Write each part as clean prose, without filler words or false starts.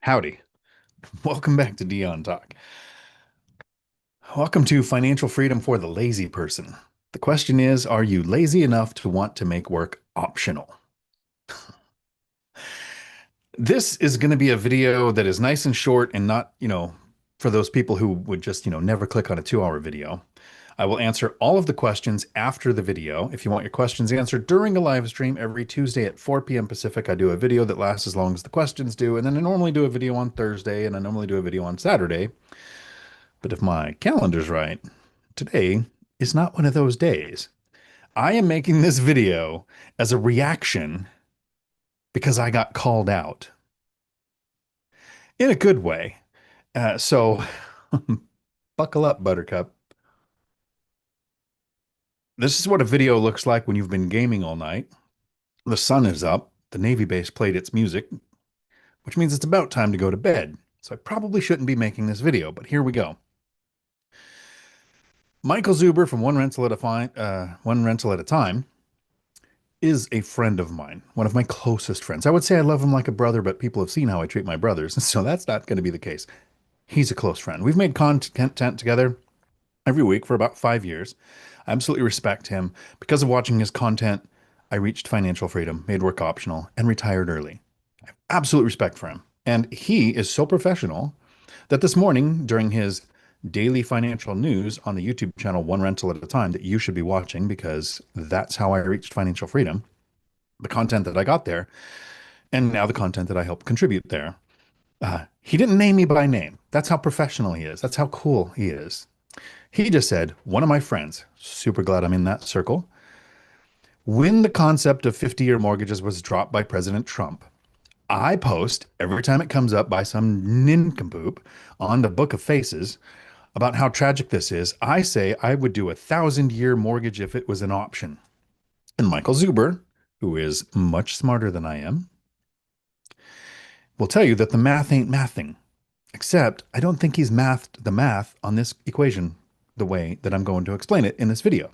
Howdy. Welcome back to Dion Talk. Welcome to Financial Freedom for the Lazy Person. The question is, are you lazy enough to want to make work optional? This is going to be a video that is nice and short and not, for those people who would just, never click on a 2-hour video. I will answer all of the questions after the video. If you want your questions answered during a live stream every Tuesday at 4 p.m. Pacific, I do a video that lasts as long as the questions do. And then I normally do a video on Thursday and I normally do a video on Saturday. But if my calendar's right, today is not one of those days. I am making this video as a reaction because I got called out in a good way. So buckle up, Buttercup. This is what a video looks like when you've been gaming all night. The sun is up. The Navy base played its music, which means it's about time to go to bed. So I probably shouldn't be making this video, but here we go. Michael Zuber from One Rental at a Time is a friend of mine, one of my closest friends. I would say I love him like a brother, but people have seen how I treat my brothers, so that's not going to be the case. He's a close friend. We've made content together every week for about 5 years. I absolutely respect him. Because of watching his content, I reached financial freedom, made work optional, and retired early. I have absolute respect for him. And he is so professional that this morning, during his daily financial news on the YouTube channel, One Rental at a Time, that you should be watching because that's how I reached financial freedom, the content that I got there, and now the content that I help contribute there. He didn't name me by name. That's how professional he is. That's how cool he is. He just said, one of my friends, super glad I'm in that circle, when the concept of 50-year mortgages was dropped by President Trump, I post every time it comes up by some nincompoop on the Book of Faces about how tragic this is. I say I would do 1,000-year mortgage if it was an option. And Michael Zuber, who is much smarter than I am, will tell you that the math ain't mathing. Except I don't think he's mathed the math on this equation the way that I'm going to explain it in this video.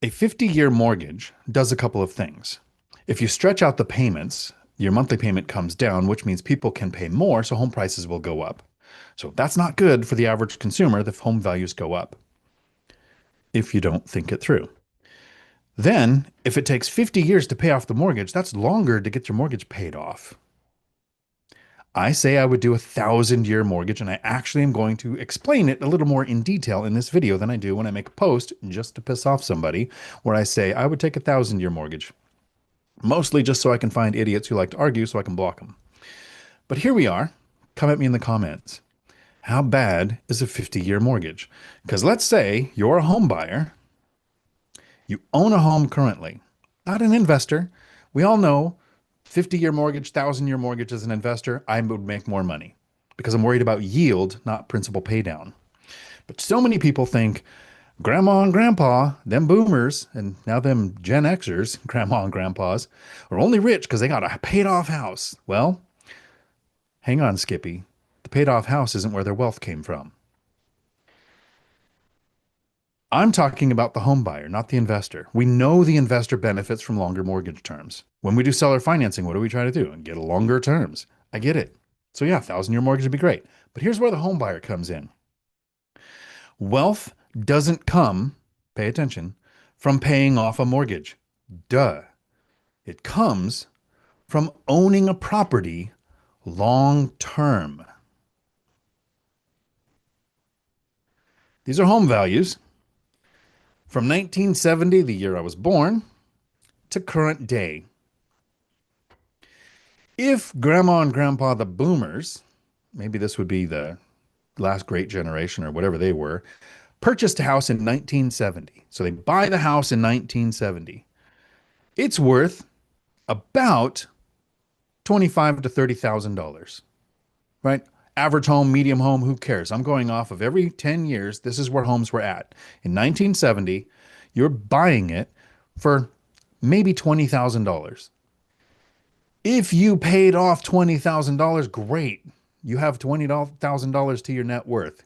A 50-year mortgage does a couple of things. If you stretch out the payments, your monthly payment comes down, which means people can pay more, so home prices will go up. So that's not good for the average consumer if home values go up, if you don't think it through. Then, if it takes 50 years to pay off the mortgage, that's longer to get your mortgage paid off. I say I would do 1,000-year mortgage, and I actually am going to explain it a little more in detail in this video than I do when I make a post just to piss off somebody, where I say I would take 1,000-year mortgage. Mostly just so I can find idiots who like to argue so I can block them. But here we are. Come at me in the comments. How bad is a 50-year mortgage? Because let's say you're a home buyer. You own a home currently, not an investor. We all know 50-year mortgage, 1,000-year mortgage as an investor, I would make more money because I'm worried about yield, not principal pay down. But so many people think grandma and grandpa, them boomers, and now them Gen Xers, grandma and grandpas, are only rich because they got a paid off house. Well, hang on, Skippy. The paid off house isn't where their wealth came from. I'm talking about the home buyer, not the investor. We know the investor benefits from longer mortgage terms. When we do seller financing, what do we try to do? Get longer terms. I get it. So yeah, 1,000-year mortgage would be great. But here's where the home buyer comes in. Wealth doesn't come, pay attention, from paying off a mortgage. Duh. It comes from owning a property long term. These are home values from 1970, the year I was born, to current day. If grandma and grandpa, the boomers, maybe this would be the last great generation or whatever they were, purchased a house in 1970. So they buy the house in 1970. It's worth about $25,000 to $30,000, right? Average home, medium home, who cares? I'm going off of every 10 years. This is where homes were at. In 1970, you're buying it for maybe $20,000. If you paid off $20,000, great. You have $20,000 to your net worth.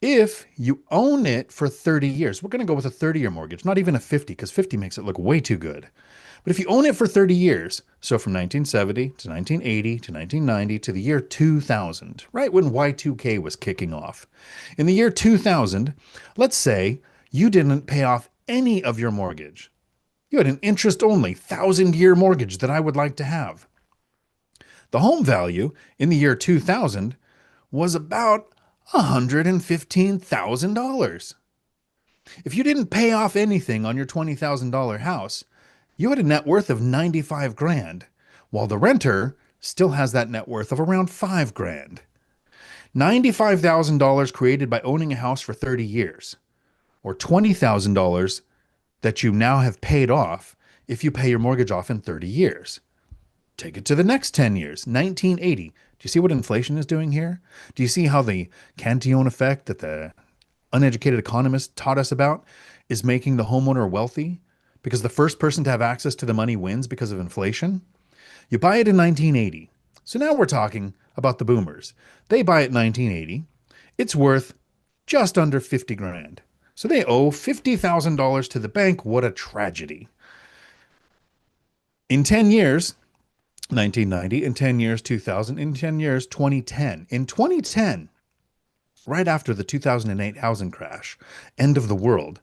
If you own it for 30 years, we're going to go with a 30-year mortgage, not even a 50, because 50 makes it look way too good. But if you own it for 30 years, so from 1970 to 1980 to 1990 to the year 2000, right when Y2K was kicking off, in the year 2000, let's say you didn't pay off any of your mortgage. You had an interest only 1,000-year mortgage that I would like to have. The home value in the year 2000 was about $115,000. If you didn't pay off anything on your $20,000 house, you had a net worth of 95 grand, while the renter still has that net worth of around 5 grand. $95,000 created by owning a house for 30 years, or $20,000 that you now have paid off if you pay your mortgage off in 30 years. Take it to the next 10 years, 1980. Do you see what inflation is doing here? Do you see how the Cantillon effect that the uneducated economist taught us about is making the homeowner wealthy? Because the first person to have access to the money wins because of inflation. You buy it in 1980. So now we're talking about the boomers. They buy it in 1980. It's worth just under 50 grand. So they owe $50,000 to the bank. What a tragedy. In 10 years, 1990, in 10 years, 2000, in 10 years, 2010. In 2010, right after the 2008 housing crash, end of the world,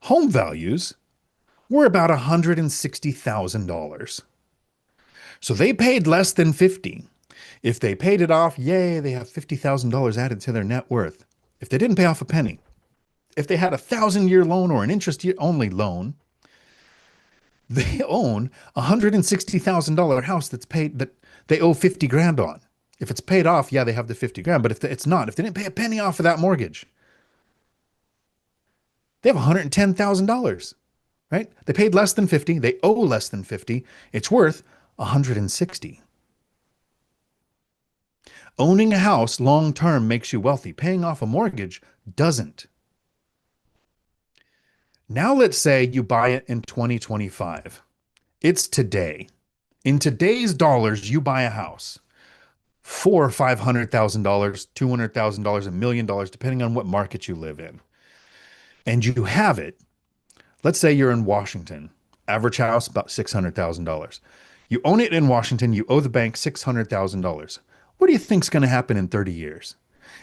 home values were about $160,000. So they paid less than 50. If they paid it off, yay, they have $50,000 added to their net worth. If they didn't pay off a penny, if they had a 1,000-year loan or an interest-only loan, they own a $160,000 house that's paid, that they owe 50 grand on. If it's paid off, yeah, they have the 50 grand. But if it's not, if they didn't pay a penny off of that mortgage, they have $110,000, right? They paid less than 50. They owe less than 50. It's worth 160. Owning a house long-term makes you wealthy. Paying off a mortgage doesn't. Now let's say you buy it in 2025. It's today. In today's dollars, you buy a house for $500,000, $200,000, $1 million, depending on what market you live in. And you have it. Let's say you're in Washington. Average house, about $600,000. You own it in Washington. You owe the bank $600,000. What do you think's going to happen in 30 years?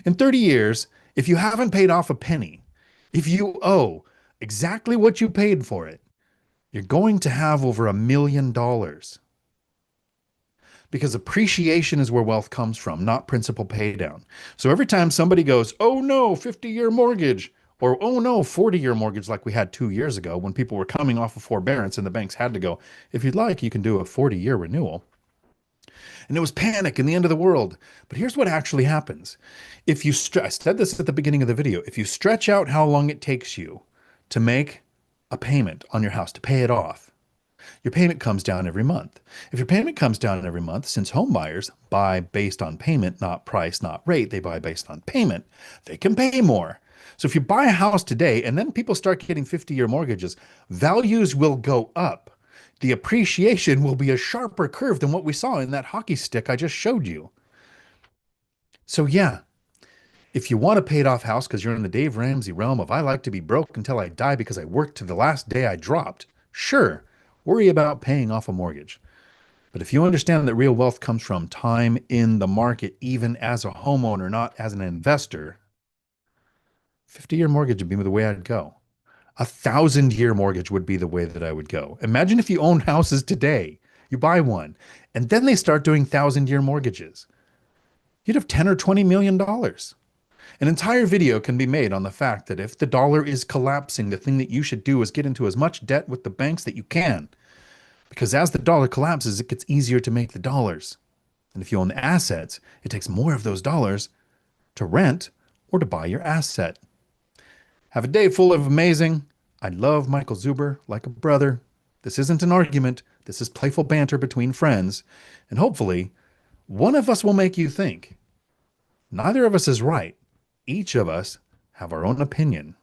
In 30 years, if you haven't paid off a penny, if you owe exactly what you paid for it, you're going to have over $1 million. Because appreciation is where wealth comes from, not principal pay down. So every time somebody goes, oh no, 50-year mortgage, or oh no, 40-year mortgage like we had 2 years ago when people were coming off of forbearance and the banks had to go, if you'd like, you can do a 40-year renewal. And it was panic and the end of the world. But here's what actually happens. If you I said this at the beginning of the video, if you stretch out how long it takes you to make a payment on your house, to pay it off, your payment comes down every month. If your payment comes down every month, since home buyers buy based on payment, not price, not rate, they buy based on payment, they can pay more. So if you buy a house today and then people start getting 50-year mortgages, values will go up. The appreciation will be a sharper curve than what we saw in that hockey stick I just showed you. So yeah, if you want a paid off house because you're in the Dave Ramsey realm of I like to be broke until I die because I worked to the last day I dropped, sure, worry about paying off a mortgage. But if you understand that real wealth comes from time in the market, even as a homeowner, not as an investor, 50-year mortgage would be the way I'd go. 1,000-year mortgage would be the way that I would go. Imagine if you own houses today, you buy one, and then they start doing 1,000-year mortgages. You'd have 10 or $20 million. An entire video can be made on the fact that if the dollar is collapsing, the thing that you should do is get into as much debt with the banks that you can. Because as the dollar collapses, it gets easier to make the dollars. And if you own assets, it takes more of those dollars to rent or to buy your asset. Have a day full of amazing. I love Michael Zuber like a brother. This isn't an argument. This is playful banter between friends. And hopefully, one of us will make you think. Neither of us is right. Each of us have our own opinion.